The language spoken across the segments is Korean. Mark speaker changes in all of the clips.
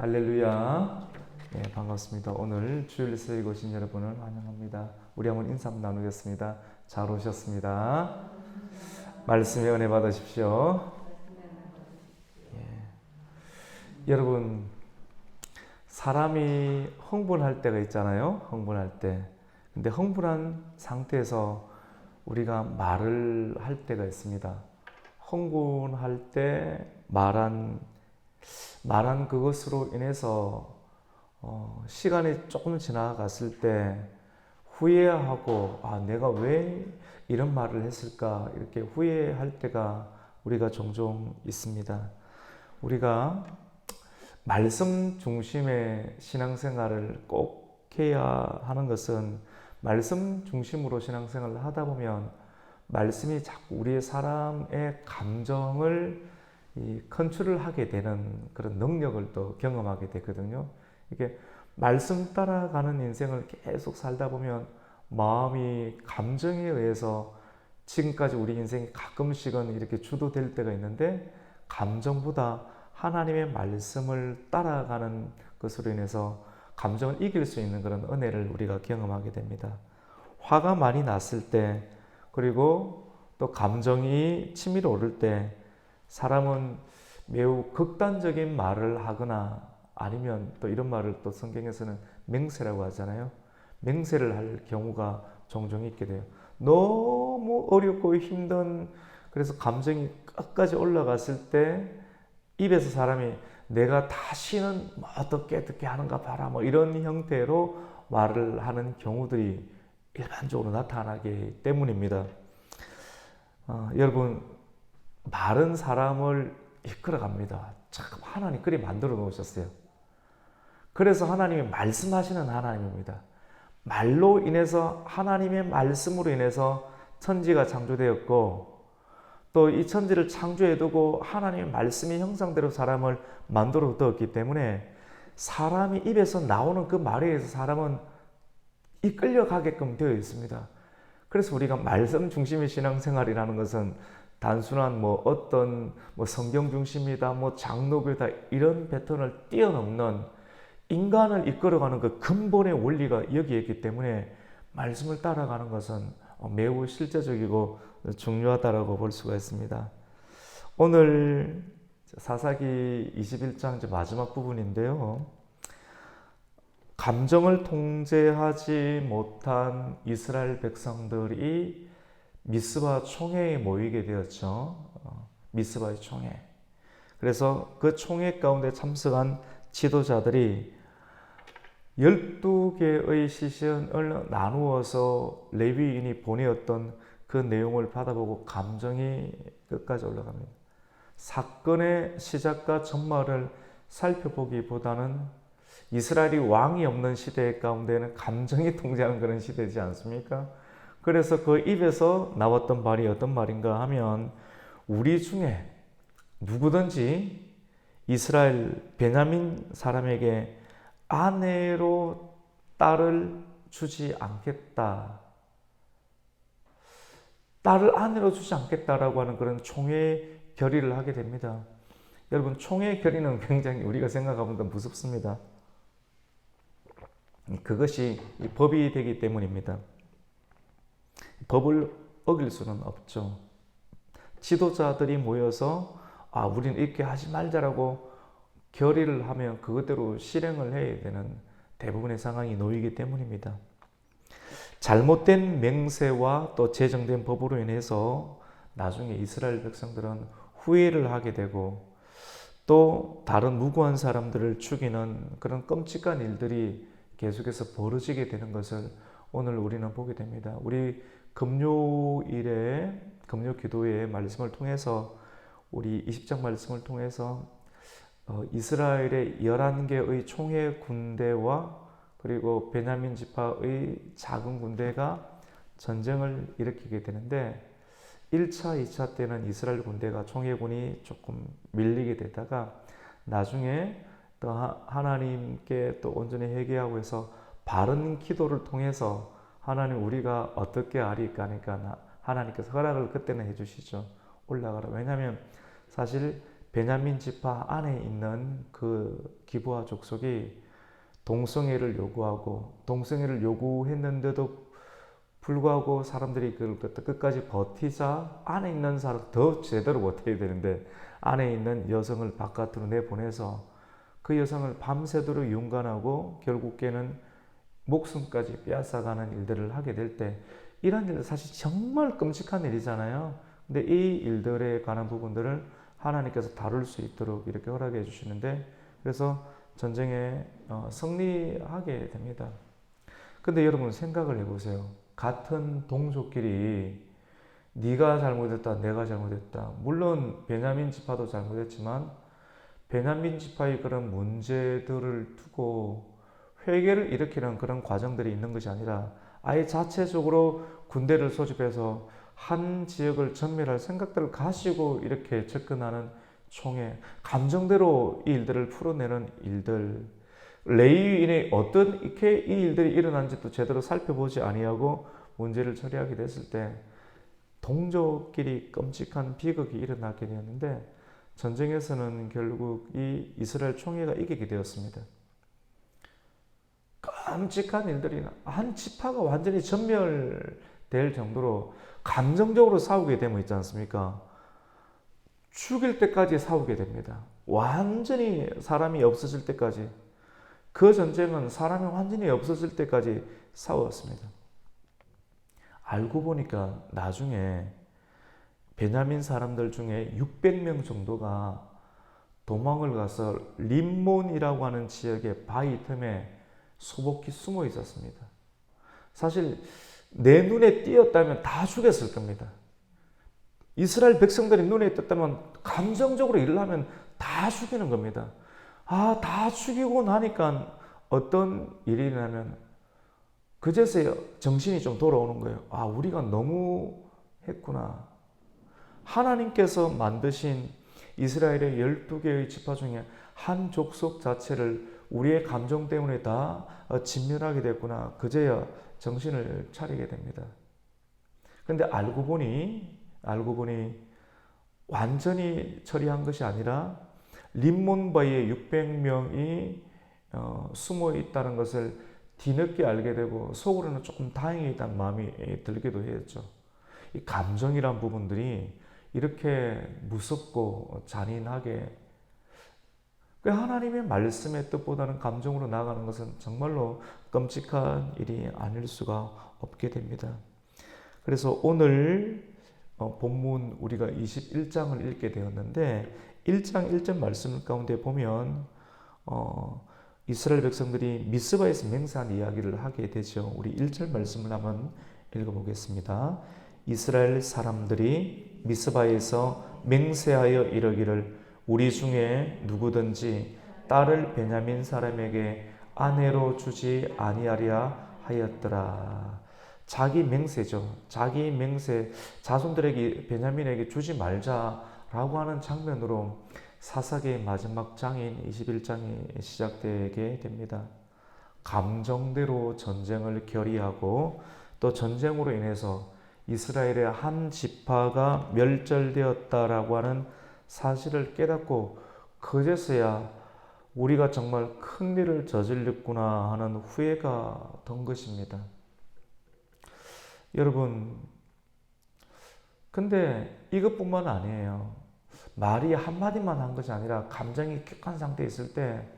Speaker 1: 할렐루야. 반갑습니다. 오늘 주일 예배 오신 여러분을 환영합니다. 우리 한번 인사 한번 나누겠습니다. 잘 오셨습니다. 말씀의 은혜 받으십시오. 여러분, 사람이 흥분할 때가 있잖아요. 흥분할 때. 근데 흥분한 상태에서 우리가 말을 할 때가 있습니다. 흥분할 때 말한 그것으로 인해서 시간이 조금 지나갔을 때 후회하고 내가 왜 이런 말을 했을까 이렇게 후회할 때가 우리가 종종 있습니다. 우리가 말씀 중심의 신앙생활을 꼭 해야 하는 것은 말씀 중심으로 신앙생활을 하다 보면 말씀이 자꾸 우리의 사람의 감정을 컨트롤 하게 되는 그런 능력을 또 경험하게 되거든요. 이게 말씀 따라가는 인생을 계속 살다 보면 마음이 감정에 의해서 지금까지 우리 인생이 가끔씩은 이렇게 주도될 때가 있는데 감정보다 하나님의 말씀을 따라가는 것으로 인해서 감정을 이길 수 있는 그런 은혜를 우리가 경험하게 됩니다. 화가 많이 났을 때 그리고 또 감정이 치밀어 오를 때 사람은 매우 극단적인 말을 하거나 아니면 또 이런 말을 또 성경에서는 맹세라고 하잖아요. 맹세를 할 경우가 종종 있게 돼요. 너무 어렵고 힘든 그래서 감정이 끝까지 올라갔을 때 입에서 사람이 내가 다시는 어떻게 하는가 봐라 뭐 이런 형태로 말을 하는 경우들이 일반적으로 나타나기 때문입니다. 여러분 말은 사람을 이끌어갑니다. 참 하나님 그리 만들어 놓으셨어요. 그래서 하나님이 말씀하시는 하나님입니다. 말로 인해서 하나님의 말씀으로 인해서 천지가 창조되었고 또 이 천지를 창조해 두고 하나님의 말씀이 형상대로 사람을 만들어 두었기 때문에 사람이 입에서 나오는 그 말에 의해서 사람은 이끌려가게끔 되어 있습니다. 그래서 우리가 말씀 중심의 신앙생활이라는 것은 단순한 어떤 성경 중심이다, 장로교다 이런 패턴을 뛰어넘는 인간을 이끌어가는 그 근본의 원리가 여기에 있기 때문에 말씀을 따라가는 것은 매우 실제적이고 중요하다고 볼 수가 있습니다. 오늘 사사기 21장 마지막 부분인데요. 감정을 통제하지 못한 이스라엘 백성들이 미스바 총회에 모이게 되었죠. 미스바의 총회. 그래서 그 총회 가운데 참석한 지도자들이 12개의 시신을 나누어서 레위인이 보내었던 그 내용을 받아보고 감정이 끝까지 올라갑니다. 사건의 시작과 전말을 살펴보기보다는 이스라엘이 왕이 없는 시대 가운데는 감정이 통제하는 그런 시대지 않습니까? 그래서 그 입에서 나왔던 말이 어떤 말인가 하면 우리 중에 누구든지 이스라엘 베냐민 사람에게 아내로 딸을 주지 않겠다. 딸을 아내로 주지 않겠다라고 하는 그런 총회 결의를 하게 됩니다. 여러분 총회 결의는 굉장히 우리가 생각하면 무섭습니다. 그것이 법이 되기 때문입니다. 법을 어길 수는 없죠. 지도자들이 모여서 우리는 이렇게 하지 말자라고 결의를 하면 그것대로 실행을 해야 되는 대부분의 상황이 놓이기 때문입니다. 잘못된 맹세와 또 제정된 법으로 인해서 나중에 이스라엘 백성들은 후회를 하게 되고 또 다른 무고한 사람들을 죽이는 그런 끔찍한 일들이 계속해서 벌어지게 되는 것을 오늘 우리는 보게 됩니다. 우리 금요일에 금요 기도의 말씀을 통해서 우리 20장 말씀을 통해서 이스라엘의 11개의 총회 군대와 그리고 베냐민 지파의 작은 군대가 전쟁을 일으키게 되는데 1차, 2차 때는 이스라엘 군대가 총회군이 조금 밀리게 되다가 나중에 또 하나님께 또 온전히 회개하고 해서 바른 기도를 통해서 하나님 우리가 어떻게 하리까 하니까 하나님께서 허락을 그때는 해주시죠. 올라가라. 왜냐하면 사실 베냐민 지파 안에 있는 그 기브아 족속이 동성애를 요구하고 동성애를 요구했는데도 불구하고 사람들이 그걸 끝까지 버티자 안에 있는 사람 더 제대로 버텨야 되는데 안에 있는 여성을 바깥으로 내보내서 그 여성을 밤새도록 윤관하고 결국에는 목숨까지 빼앗아가는 일들을 하게 될 때 이런 일은 사실 정말 끔찍한 일이잖아요. 근데 이 일들에 관한 부분들을 하나님께서 다룰 수 있도록 이렇게 허락해 주시는데 그래서 전쟁에 승리하게 됩니다. 근데 여러분 생각을 해보세요. 같은 동족끼리 네가 잘못했다, 내가 잘못했다. 물론 베냐민 지파도 잘못했지만 베냐민 지파의 그런 문제들을 두고 회개를 일으키는 그런 과정들이 있는 것이 아니라 아예 자체적으로 군대를 소집해서 한 지역을 전멸할 생각들을 가지고 이렇게 접근하는 총회, 감정대로 이 일들을 풀어내는 일들, 레위인의 어떤 이렇게 이 일들이 일어난지도 제대로 살펴보지 아니하고 문제를 처리하게 됐을 때 동족끼리 끔찍한 비극이 일어나게 되었는데 전쟁에서는 결국 이 이스라엘 총회가 이기게 되었습니다. 끔찍한 일들이 한 지파가 완전히 전멸될 정도로 감정적으로 싸우게 되면 있지 않습니까? 죽일 때까지 싸우게 됩니다. 완전히 사람이 없어질 때까지. 그 전쟁은 사람이 완전히 없어질 때까지 싸웠습니다. 알고 보니까 나중에 베냐민 사람들 중에 600명 정도가 도망을 가서 림몬이라고 하는 지역의 바위 틈에 소복히 숨어 있었습니다. 사실 내 눈에 띄었다면 다 죽였을 겁니다. 이스라엘 백성들이 눈에 띄었다면 감정적으로 일을 하면 다 죽이는 겁니다. 다 죽이고 나니까 어떤 일이 일어나면 그제서야 정신이 좀 돌아오는 거예요. 우리가 너무 했구나. 하나님께서 만드신 이스라엘의 12개의 지파 중에 한 족속 자체를 우리의 감정 때문에 다 진멸하게 됐구나. 그제야 정신을 차리게 됩니다. 그런데 알고 보니 완전히 처리한 것이 아니라 림몬바위에 600명이 숨어 있다는 것을 뒤늦게 알게 되고 속으로는 조금 다행이다는 마음이 들기도 했죠. 이 감정이란 부분들이 이렇게 무섭고 잔인하게 하나님의 말씀의 뜻보다는 감정으로 나아가는 것은 정말로 끔찍한 일이 아닐 수가 없게 됩니다. 그래서 오늘 본문 우리가 21장을 읽게 되었는데 1장 1절 말씀 가운데 보면 이스라엘 백성들이 미스바에서 맹세한 이야기를 하게 되죠. 우리 1절 말씀을 한번 읽어보겠습니다. 이스라엘 사람들이 미스바에서 맹세하여 이르기를 우리 중에 누구든지 딸을 베냐민 사람에게 아내로 주지 아니하랴 하였더라. 자기 맹세죠. 자기 맹세, 자손들에게 베냐민에게 주지 말자라고 하는 장면으로 사사기의 마지막 장인 21장이 시작되게 됩니다. 감정대로 전쟁을 결의하고 또 전쟁으로 인해서 이스라엘의 한 지파가 멸절되었다라고 하는 사실을 깨닫고 그제서야 우리가 정말 큰 일을 저질렀구나 하는 후회가 든 것입니다. 여러분, 근데 이것뿐만 아니에요. 말이 한마디만 한 것이 아니라 감정이 격한 상태에 있을 때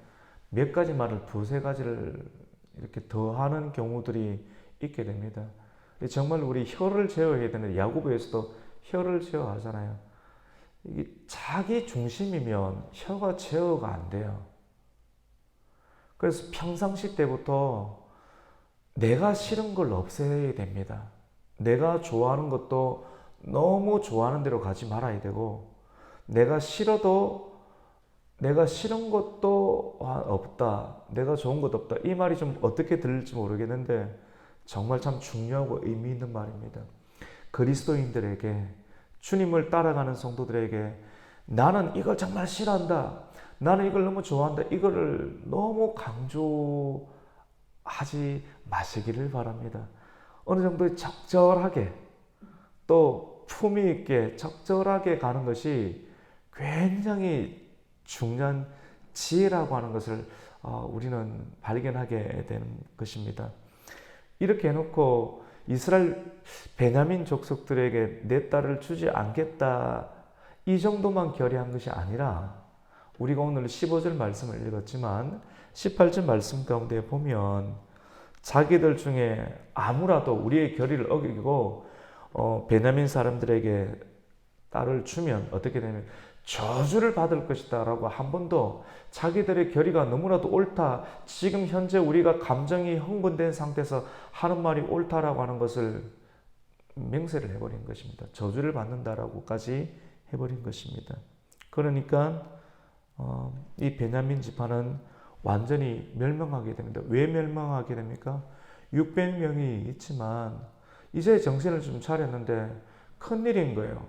Speaker 1: 몇 가지 말을 두세 가지를 이렇게 더 하는 경우들이 있게 됩니다. 정말 우리 혀를 제어해야 되는데 야고보에서도 혀를 제어하잖아요. 이게 자기 중심이면 혀가 제어가 안 돼요. 그래서 평상시 때부터 내가 싫은 걸 없애야 됩니다. 내가 좋아하는 것도 너무 좋아하는 대로 가지 말아야 되고 내가 싫어도 내가 싫은 것도 없다. 내가 좋은 것도 없다. 이 말이 좀 어떻게 들릴지 모르겠는데 정말 참 중요하고 의미 있는 말입니다. 그리스도인들에게 주님을 따라가는 성도들에게 나는 이걸 정말 싫어한다. 나는 이걸 너무 좋아한다. 이거를 너무 강조하지 마시기를 바랍니다. 어느 정도 적절하게 또 품위 있게 적절하게 가는 것이 굉장히 중요한 지혜라고 하는 것을 우리는 발견하게 되는 것입니다. 이렇게 해놓고 이스라엘 베냐민 족속들에게 내 딸을 주지 않겠다 이 정도만 결의한 것이 아니라 우리가 오늘 15절 말씀을 읽었지만 18절 말씀 가운데 보면 자기들 중에 아무라도 우리의 결의를 어기고 베냐민 사람들에게 딸을 주면 어떻게 되면 저주를 받을 것이다 라고 한 번도 자기들의 결의가 너무나도 옳다, 지금 현재 우리가 감정이 흥분된 상태에서 하는 말이 옳다라고 하는 것을 맹세를 해버린 것입니다. 저주를 받는다라고까지 해버린 것입니다. 그러니까 이 베냐민 지파는 완전히 멸망하게 됩니다. 왜 멸망하게 됩니까? 600명이 있지만 이제 정신을 좀 차렸는데 큰일인 거예요.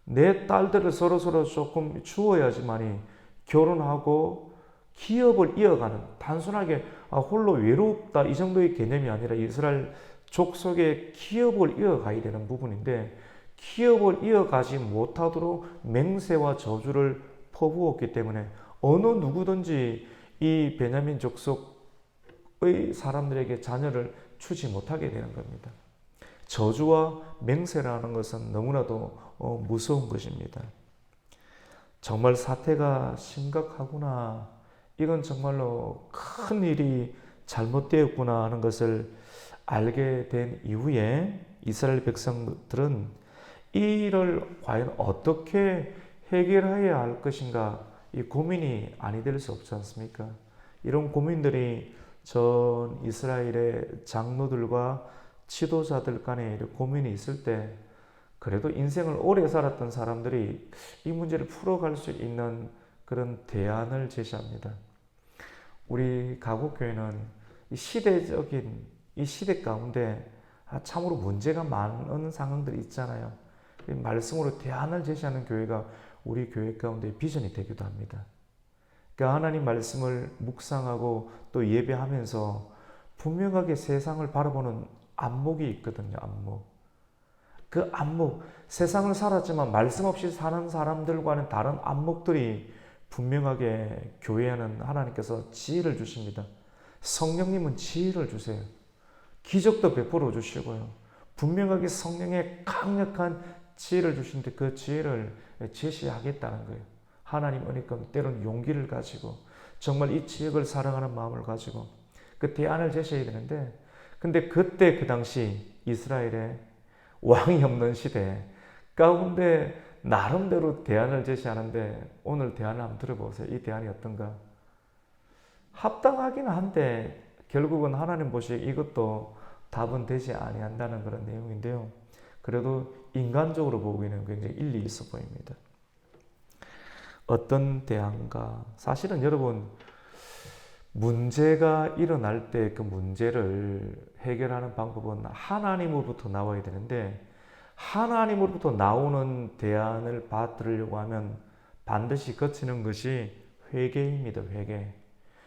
Speaker 1: 내 딸들을 서로 조금 주어야지만이 결혼하고 기업을 이어가는, 단순하게 홀로 외롭다 이 정도의 개념이 아니라 이스라엘 족속의 기업을 이어가야 되는 부분인데 기업을 이어가지 못하도록 맹세와 저주를 퍼부었기 때문에 어느 누구든지 이 베냐민 족속의 사람들에게 자녀를 주지 못하게 되는 겁니다. 저주와 맹세라는 것은 너무나도 무서운 것입니다. 정말 사태가 심각하구나, 이건 정말로 큰 일이 잘못되었구나 하는 것을 알게 된 이후에 이스라엘 백성들은 이를 과연 어떻게 해결해야 할 것인가, 이 고민이 아니 될 수 없지 않습니까? 이런 고민들이 전 이스라엘의 장로들과 지도자들 간에 고민이 있을 때 그래도 인생을 오래 살았던 사람들이 이 문제를 풀어갈 수 있는 그런 대안을 제시합니다. 우리 가곡교회는 이 시대적인 이 시대 가운데 참으로 문제가 많은 상황들이 있잖아요. 말씀으로 대안을 제시하는 교회가 우리 교회 가운데 비전이 되기도 합니다. 그러니까 하나님 말씀을 묵상하고 또 예배하면서 분명하게 세상을 바라보는 안목이 있거든요. 안목. 그 안목, 세상을 살았지만 말씀 없이 사는 사람들과는 다른 안목들이 분명하게 교회에는 하나님께서 지혜를 주십니다. 성령님은 지혜를 주세요. 기적도 베풀어 주시고요. 분명하게 성령의 강력한 지혜를 주시는데 그 지혜를 제시하겠다는 거예요. 하나님 은혜가 때로는 용기를 가지고 정말 이 지역을 사랑하는 마음을 가지고 그 대안을 제시해야 되는데, 근데 그때 그 당시 이스라엘의 왕이 없는 시대 가운데 나름대로 대안을 제시하는데 오늘 대안을 한번 들어보세요. 이 대안이 어떤가? 합당하긴 한데 결국은 하나님 보시기에 이것도 답은 되지 아니한다는 그런 내용인데요. 그래도 인간적으로 보기에는 굉장히 일리 있어 보입니다. 어떤 대안가? 사실은 여러분, 문제가 일어날 때 그 문제를 해결하는 방법은 하나님으로부터 나와야 되는데 하나님으로부터 나오는 대안을 받으려고 하면 반드시 거치는 것이 회개입니다. 회개.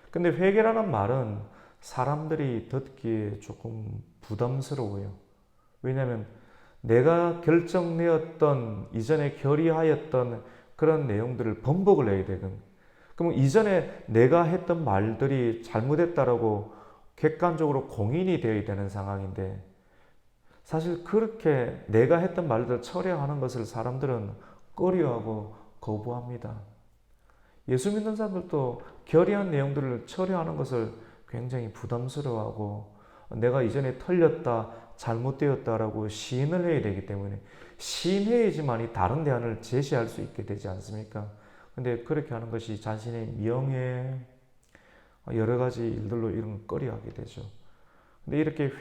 Speaker 1: 근데 회개라는 말은 사람들이 듣기에 조금 부담스러워요. 왜냐하면 내가 결정내었던, 이전에 결의하였던 그런 내용들을 번복을 해야 되거든. 그럼 이전에 내가 했던 말들이 잘못했다라고 객관적으로 공인이 되어야 되는 상황인데, 사실 그렇게 내가 했던 말들을 철회하는 것을 사람들은 꺼려하고 거부합니다. 예수 믿는 사람들도 결의한 내용들을 철회하는 것을 굉장히 부담스러워하고 내가 이전에 틀렸다, 잘못되었다라고 시인을 해야 되기 때문에 시인해야지만이 다른 대안을 제시할 수 있게 되지 않습니까? 근데 그렇게 하는 것이 자신의 명예, 여러 가지 일들로 이런 꺼려하게 되죠. 근데 이렇게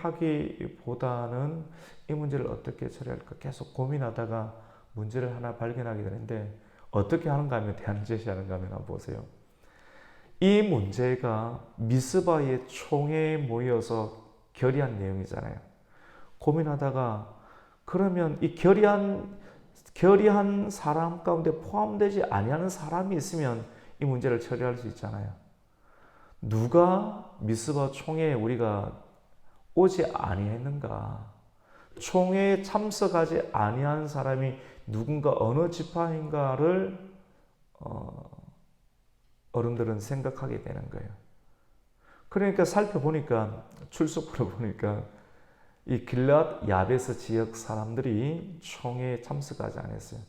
Speaker 1: 회개하기보다는 이 문제를 어떻게 처리할까 계속 고민하다가 문제를 하나 발견하게 되는데 어떻게 하는가 하면 대안을 제시하는가 하면 한번 보세요. 이 문제가 미스바의 총회에 모여서 결의한 내용이잖아요. 고민하다가 그러면 이 결의한 사람 가운데 포함되지 아니하는 사람이 있으면 이 문제를 처리할 수 있잖아요. 누가 미스바 총회에 우리가 오지 아니했는가? 총회에 참석하지 아니한 사람이 누군가 어느 지파인가를 어른들은 생각하게 되는 거예요. 그러니까 살펴보니까 출석부를 보니까 이 길앗 야베스 지역 사람들이 총회에 참석하지 않았어요.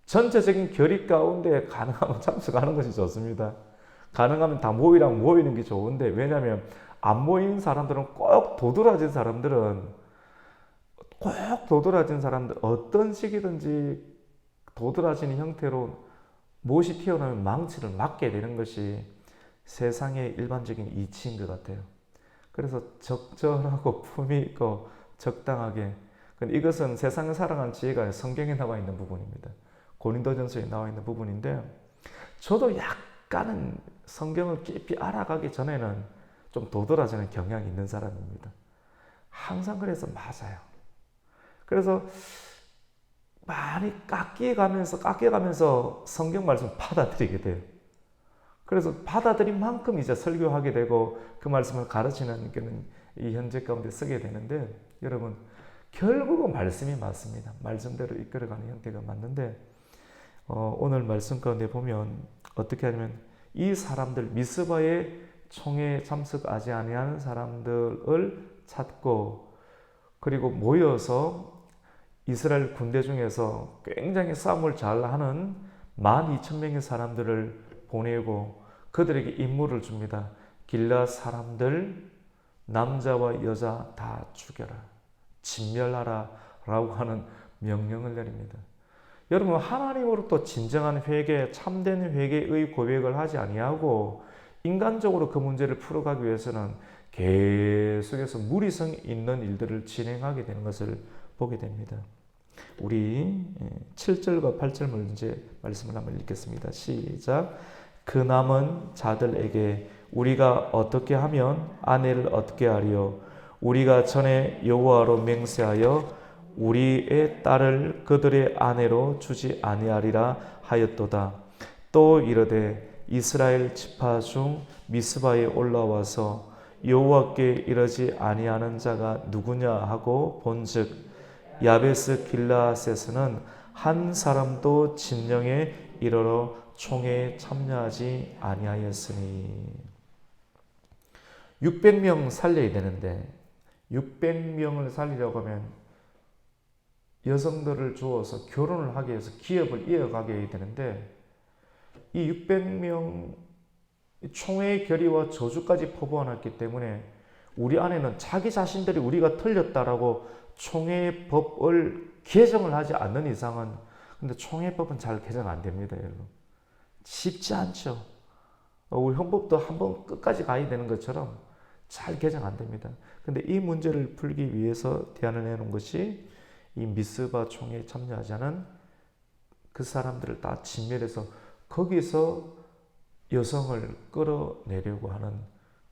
Speaker 1: 전체적인 결의 가운데 가능하면 참석하는 것이 좋습니다. 가능하면 다 모이는 게 좋은데, 왜냐하면 안 모인 사람들은 꼭 도드라진 사람들 어떤 식이든지 도드라지는 형태로 무엇이 튀어나오면 망치를 맞게 되는 것이 세상의 일반적인 이치인 것 같아요. 그래서 적절하고 품위 있고 적당하게, 이것은 세상을 살아가는 지혜가 성경에 나와 있는 부분입니다. 고린도전서에 나와 있는 부분인데, 저도 약간은 성경을 깊이 알아가기 전에는 좀 도드라지는 경향이 있는 사람입니다. 항상 그래서 맞아요. 그래서 많이 깎여가면서 성경 말씀을 받아들이게 돼요. 그래서 받아들인 만큼 이제 설교하게 되고 그 말씀을 가르치는 이 현재 가운데 쓰게 되는데, 여러분 결국은 말씀이 맞습니다. 말씀대로 이끌어가는 형태가 맞는데, 오늘 말씀 가운데 보면 어떻게 하냐면, 이 사람들 미스바의 총회에 참석하지 아니하는 사람들을 찾고, 그리고 모여서 이스라엘 군대 중에서 굉장히 싸움을 잘하는 12,000명의 사람들을 보내고 그들에게 임무를 줍니다. 길앗 사람들 남자와 여자 다 죽여라, 진멸하라 라고 하는 명령을 내립니다. 여러분, 하나님으로부터 진정한 회개, 참된 회개의 고백을 하지 아니하고 인간적으로 그 문제를 풀어가기 위해서는 계속해서 무리성 있는 일들을 진행하게 되는 것을 보게 됩니다. 우리 7절과 8절 말씀을 한번 읽겠습니다. 시작. 그 남은 자들에게 우리가 어떻게 하면 아내를 얻게 하리요? 우리가 전에 여호와로 맹세하여 우리의 딸을 그들의 아내로 주지 아니하리라 하였도다. 또 이르되 이스라엘 지파 중 미스바에 올라와서 여호와께 이르지 아니하는 자가 누구냐 하고 본즉 야베스 길라앗에서는 한 사람도 진령에 이르러 총회에 참여하지 아니하였으니. 600명 살려야 되는데 600명을 살리려고 하면 여성들을 주어서 결혼을 하게 해서 기업을 이어가게 해야 되는데, 이 600명 총회의 결의와 저주까지 퍼부어놨기 때문에 우리 안에는 자기 자신들이 우리가 틀렸다라고 총회의 법을 개정을 하지 않는 이상은, 근데 총회법은 잘 개정 안 됩니다, 여러분. 쉽지 않죠. 우리 헌법도 한번 끝까지 가야 되는 것처럼 잘 개정 안 됩니다. 근데 이 문제를 풀기 위해서 대안을 내놓은 것이 이 미스바 총회에 참여하지 않은 그 사람들을 다 진멸해서 거기서 여성을 끌어내려고 하는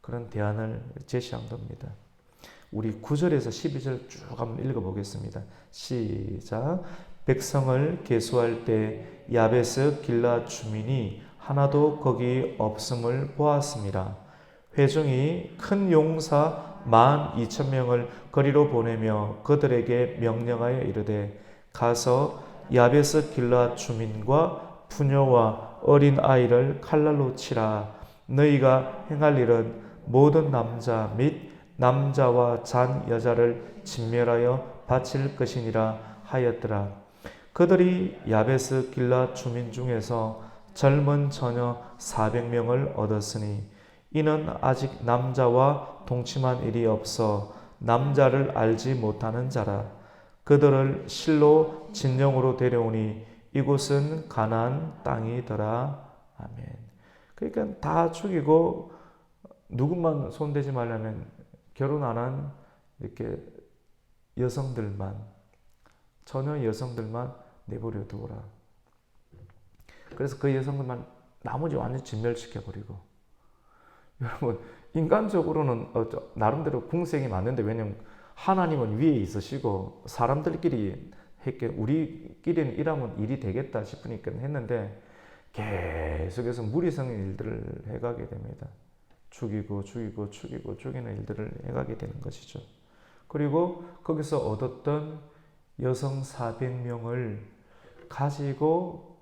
Speaker 1: 그런 대안을 제시한 겁니다. 우리 9절에서 12절 쭉 한번 읽어보겠습니다. 시작. 백성을 계수할 때 야베스 길라 주민이 하나도 거기 없음을 보았습니다. 회중이 큰 용사 12,000명을 거리로 보내며 그들에게 명령하여 이르되 가서 야베스 길라 주민과 부녀와 어린 아이를 칼날로 치라. 너희가 행할 일은 모든 남자 및 남자와 잔 여자를 진멸하여 바칠 것이니라 하였더라. 그들이 야베스 길라 주민 중에서 젊은 처녀 400명을 얻었으니 이는 아직 남자와 동침한 일이 없어 남자를 알지 못하는 자라. 그들을 실로 진영으로 데려오니 이곳은 가나안 땅이더라. 아멘. 그러니까 다 죽이고 누구만 손대지 말라면 결혼 안 한 이렇게 여성들만, 처녀 여성들만 내버려 두어라. 그래서 그 여성들만 나머지 완전히 진멸시켜버리고. 여러분, 인간적으로는 나름대로 궁색이 맞는데, 왜냐면 하나님은 위에 있으시고 사람들끼리 우리끼리는 일하면 일이 되겠다 싶으니까 했는데 계속해서 무리성의 일들을 해가게 됩니다. 죽이는 일들을 해가게 되는 것이죠. 그리고 거기서 얻었던 여성 400명을 가지고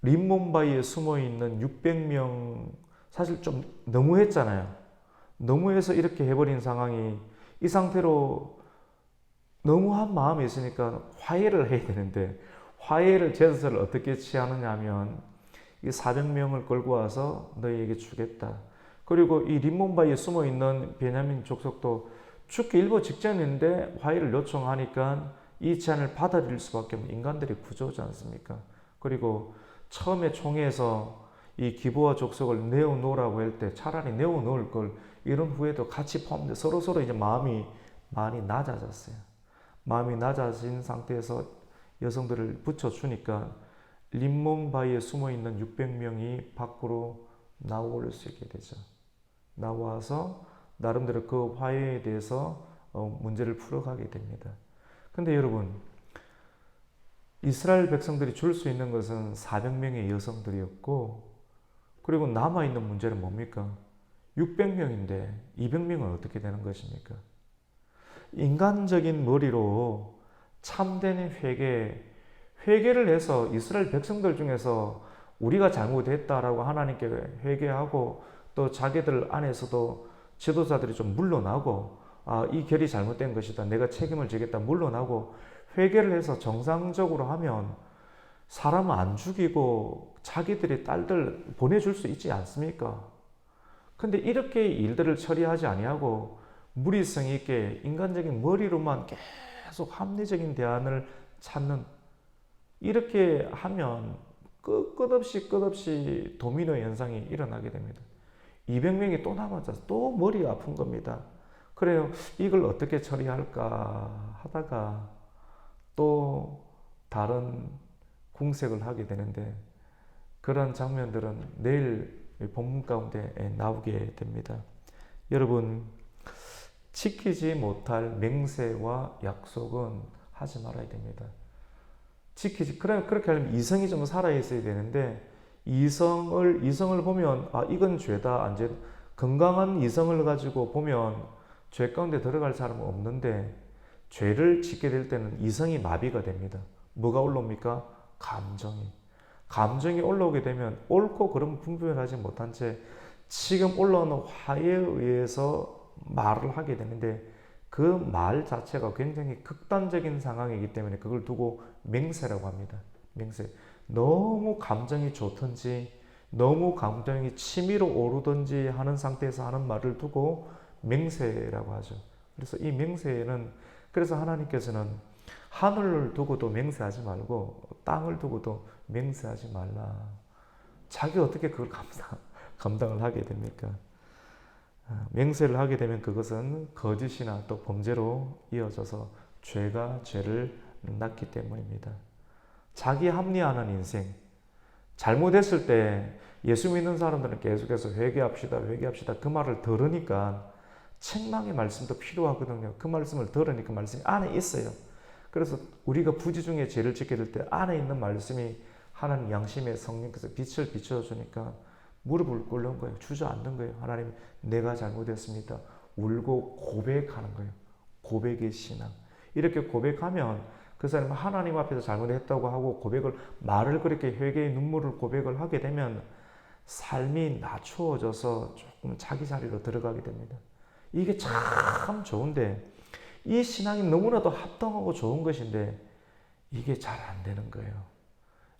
Speaker 1: 림몬바위에 숨어 있는 600명, 사실 좀 너무했잖아요. 너무해서 이렇게 해버린 상황이, 이 상태로 너무한 마음이 있으니까 화해를 해야 되는데, 화해를 제스처를 어떻게 취하느냐 하면 이 400명을 끌고 와서 너희에게 주겠다. 그리고 이 림몬바위에 숨어 있는 베냐민 족속도 죽기 일보 직전인데 화해를 요청하니까 이 제안을 받아들일 수밖에 없는 인간들이 구조지 않습니까? 그리고 처음에 총회에서 이 기브아 족속을 내어놓으라고 할 때 차라리 내어놓을 걸, 이런 후에도 같이 포함돼 서로 이제 마음이 많이 낮아졌어요. 마음이 낮아진 상태에서 여성들을 붙여주니까 림몬바위에 숨어있는 600명이 밖으로 나올 수 있게 되죠. 나와서 나름대로 그 화해에 대해서 문제를 풀어가게 됩니다. 근데 여러분, 이스라엘 백성들이 줄 수 있는 것은 400명의 여성들이었고, 그리고 남아있는 문제는 뭡니까? 600명인데 200명은 어떻게 되는 것입니까? 인간적인 머리로 참된 회개를 해서 이스라엘 백성들 중에서 우리가 잘못했다라고 하나님께 회개하고, 또 자기들 안에서도 지도자들이 좀 물러나고, 이 결이 잘못된 것이다, 내가 책임을 지겠다 물러나고 회개를 해서 정상적으로 하면 사람 안 죽이고 자기들의 딸들 보내줄 수 있지 않습니까? 근데 이렇게 일들을 처리하지 아니하고 무리성 있게 인간적인 머리로만 계속 합리적인 대안을 찾는, 이렇게 하면 끝없이 도미노 현상이 일어나게 됩니다. 200명이 또 남았자 또 머리가 아픈 겁니다. 그래요. 이걸 어떻게 처리할까 하다가 또 다른 궁색을 하게 되는데, 그런 장면들은 내일 본문 가운데 나오게 됩니다. 여러분, 지키지 못할 맹세와 약속은 하지 말아야 됩니다. 그렇게 하려면 이성이 좀 살아있어야 되는데, 이성을 보면 이건 죄다 안 죄다, 건강한 이성을 가지고 보면 죄 가운데 들어갈 사람은 없는데, 죄를 짓게 될 때는 이성이 마비가 됩니다. 뭐가 올라옵니까? 감정이 올라오게 되면 옳고 그름 분별하지 못한 채 지금 올라오는 화에 의해서 말을 하게 되는데, 그 말 자체가 굉장히 극단적인 상황이기 때문에 그걸 두고 맹세라고 합니다. 맹세. 너무 감정이 좋든지 너무 감정이 치밀어 오르든지 하는 상태에서 하는 말을 두고 맹세라고 하죠. 그래서 이 맹세는, 그래서 하나님께서는 하늘을 두고도 맹세하지 말고 땅을 두고도 맹세하지 말라. 자기 어떻게 그걸 감당을 하게 됩니까? 맹세를 하게 되면 그것은 거짓이나 또 범죄로 이어져서 죄가 죄를 낳기 때문입니다. 자기 합리화하는 인생. 잘못했을 때 예수 믿는 사람들은 계속해서 회개합시다 그 말을 들으니까 책망의 말씀도 필요하거든요. 그 말씀을 들으니까 말씀이 안에 있어요. 그래서 우리가 부지 중에 죄를 짓게 될 때 안에 있는 말씀이 하나님 양심의 성령께서 빛을 비춰주니까 무릎을 꿇는 거예요. 주저앉는 거예요. 하나님, 내가 잘못했습니다. 울고 고백하는 거예요. 고백의 신앙. 이렇게 고백하면 그 사람은 하나님 앞에서 잘못했다고 하고 말을 그렇게 회개의 눈물을 고백을 하게 되면 삶이 낮추어져서 조금 자기 자리로 들어가게 됩니다. 이게 참 좋은데, 이 신앙이 너무나도 합당하고 좋은 것인데 이게 잘 안 되는 거예요.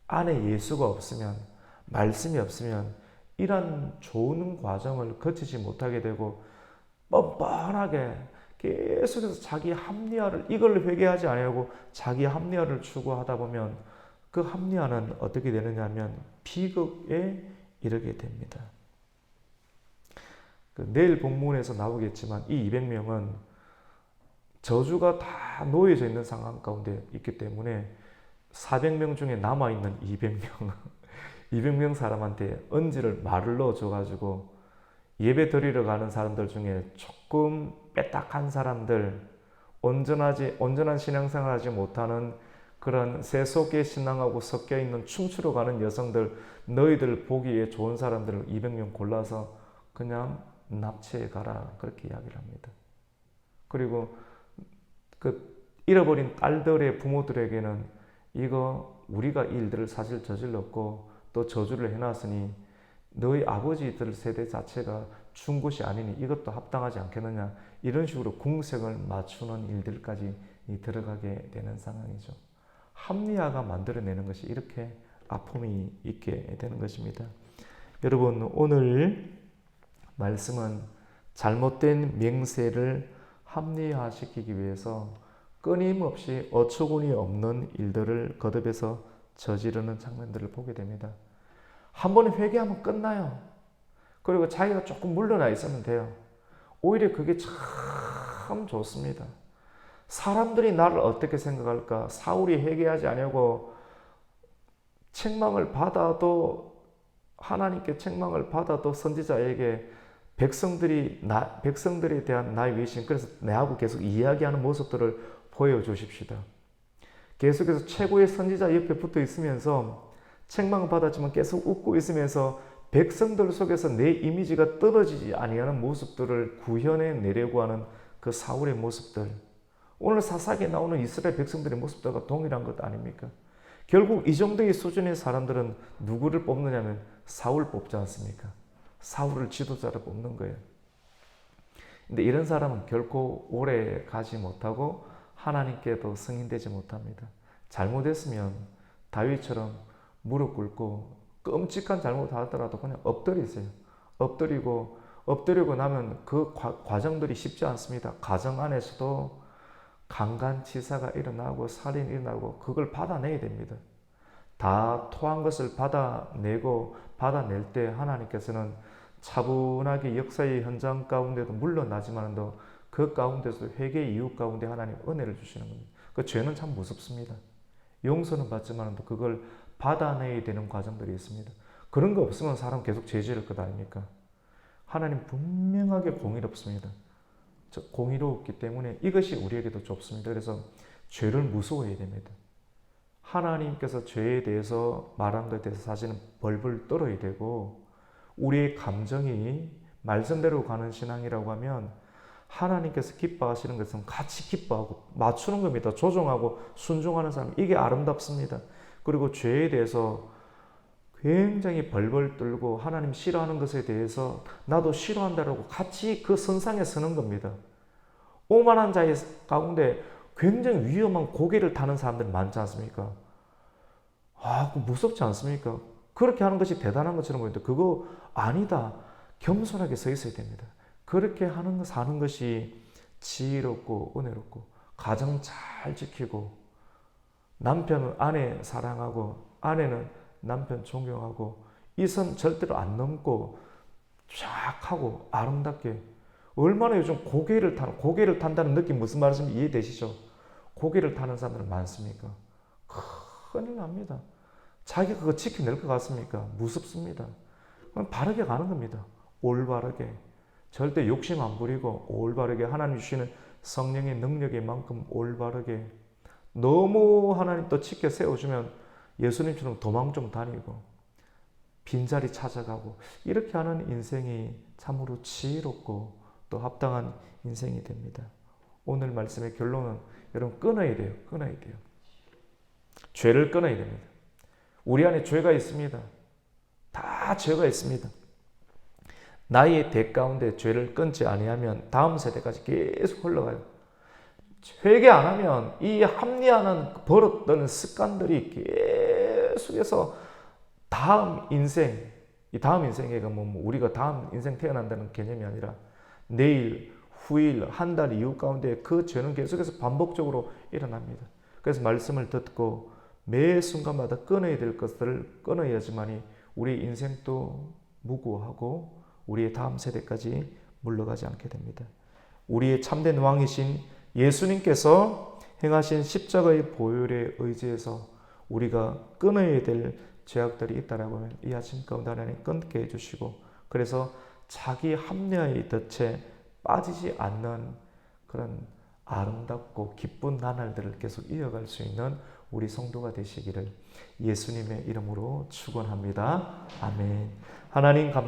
Speaker 1: 안에 예수가 없으면, 말씀이 없으면 이런 좋은 과정을 거치지 못하게 되고 뻔뻔하게 계속해서 자기 합리화를, 이걸 회개하지 아니하고 자기 합리화를 추구하다 보면 그 합리화는 어떻게 되느냐 하면 비극에 이르게 됩니다. 내일 본문에서 나오겠지만 이 200명은 저주가 다 놓여져 있는 상황 가운데 있기 때문에 400명 중에 남아있는 200명 사람한테 언지를 말을 넣어줘가지고 예배 드리러 가는 사람들 중에 조금 빼딱한 사람들, 온전한 신앙생활 하지 못하는 그런 세속의 신앙하고 섞여있는 춤추러 가는 여성들, 너희들 보기에 좋은 사람들을 200명 골라서 그냥 납치해 가라, 그렇게 이야기를 합니다. 그리고 그 잃어버린 딸들의 부모들에게는 이거 우리가 이 일들을 사실 저질렀고 또 저주를 해놨으니 너희 아버지들 세대 자체가 준 것이 아니니 이것도 합당하지 않겠느냐, 이런 식으로 궁색을 맞추는 일들까지 들어가게 되는 상황이죠. 합리화가 만들어내는 것이 이렇게 아픔이 있게 되는 것입니다. 여러분, 오늘 말씀은 잘못된 맹세를 합리화시키기 위해서 끊임없이 어처구니 없는 일들을 거듭해서 저지르는 장면들을 보게 됩니다. 한 번에 회개하면 끝나요. 그리고 자기가 조금 물러나 있으면 돼요. 오히려 그게 참 좋습니다. 사람들이 나를 어떻게 생각할까? 사울이 회개하지 않냐고 책망을 받아도, 하나님께 책망을 받아도 선지자에게 백성들에 대한 나의 위신, 그래서 내하고 계속 이야기하는 모습들을 보여주십시다. 계속해서 최고의 선지자 옆에 붙어 있으면서 책망을 받았지만 계속 웃고 있으면서 백성들 속에서 내 이미지가 떨어지지 아니하는 모습들을 구현해 내려고 하는 그 사울의 모습들, 오늘 사사기에 나오는 이스라엘 백성들의 모습들과 동일한 것 아닙니까? 결국 이 정도의 수준의 사람들은 누구를 뽑느냐면 사울 뽑지 않습니까? 사울을 지도자로 뽑는 거예요. 근데 이런 사람은 결코 오래 가지 못하고 하나님께도 승인되지 못합니다. 잘못했으면 다윗처럼 무릎 꿇고 끔찍한 잘못하더라도 그냥 엎드리세요. 엎드리고 나면 그 과정들이 쉽지 않습니다. 가정 안에서도 강간치사가 일어나고 살인이 일어나고 그걸 받아내야 됩니다. 다 토한 것을 받아낼 때 하나님께서는 차분하게 역사의 현장 가운데도 물러나지만도 그 가운데서 회개의 이유 가운데 하나님 은혜를 주시는 겁니다. 그 죄는 참 무섭습니다. 용서는 받지만도 그걸 받아내야 되는 과정들이 있습니다. 그런 거 없으면 사람 계속 죄 지을 것 아닙니까? 하나님 분명하게 공의롭습니다. 공의롭기 때문에 이것이 우리에게도 좁습니다. 그래서 죄를 무서워해야 됩니다. 하나님께서 죄에 대해서 말한 것에 대해서 사실은 벌벌 떨어야 되고, 우리의 감정이 말씀대로 가는 신앙이라고 하면 하나님께서 기뻐하시는 것은 같이 기뻐하고 맞추는 겁니다. 조정하고 순종하는 사람, 이게 아름답습니다. 그리고 죄에 대해서 굉장히 벌벌 떨고 하나님 싫어하는 것에 대해서 나도 싫어한다라고 같이 그 선상에 서는 겁니다. 오만한 자의 가운데 굉장히 위험한 고개를 타는 사람들이 많지 않습니까? 무섭지 않습니까? 그렇게 하는 것이 대단한 것처럼 보이는데 그거 아니다. 겸손하게 서 있어야 됩니다. 그렇게 사는 것이 지혜롭고 은혜롭고, 가정 잘 지키고, 남편은 아내 사랑하고 아내는 남편 존경하고, 이 선 절대로 안 넘고 쫙 하고 아름답게. 얼마나 요즘 고개를 탄다는 느낌 무슨 말인지 이해되시죠? 고개를 타는 사람들은 많습니까? 큰일 납니다. 자기가 그거 지켜낼 것 같습니까? 무섭습니다. 그럼 바르게 가는 겁니다. 올바르게. 절대 욕심 안 부리고 올바르게 하나님 주시는 성령의 능력의 만큼 올바르게. 너무 하나님 또 지켜 세워주면 예수님처럼 도망 좀 다니고 빈자리 찾아가고, 이렇게 하는 인생이 참으로 지혜롭고 또 합당한 인생이 됩니다. 오늘 말씀의 결론은 여러분 끊어야 돼요. 죄를 끊어야 됩니다. 우리 안에 죄가 있습니다. 다 죄가 있습니다. 나의 대 가운데 죄를 끊지 아니하면 다음 세대까지 계속 흘러가요. 회개 안 하면 이 합리화는 버릇되는 습관들이 계속해서 다음 인생에 우리가 다음 인생 태어난다는 개념이 아니라 내일, 후일, 한 달 이후 가운데 그 죄는 계속해서 반복적으로 일어납니다. 그래서 말씀을 듣고 매 순간마다 끊어야 될 것들을 끊어야지만이 우리 인생도 무고하고 우리의 다음 세대까지 물러가지 않게 됩니다. 우리의 참된 왕이신 예수님께서 행하신 십자가의 보혈에 의지해서 우리가 끊어야 될 죄악들이 있다라고 하면 이 아침 가운데 하나님 끊게 해주시고, 그래서 자기 합리화의 덫에 빠지지 않는 그런 아름답고 기쁜 나날들을 계속 이어갈 수 있는 우리 성도가 되시기를 예수님의 이름으로 축원합니다. 아멘. 하나님 감사합니다.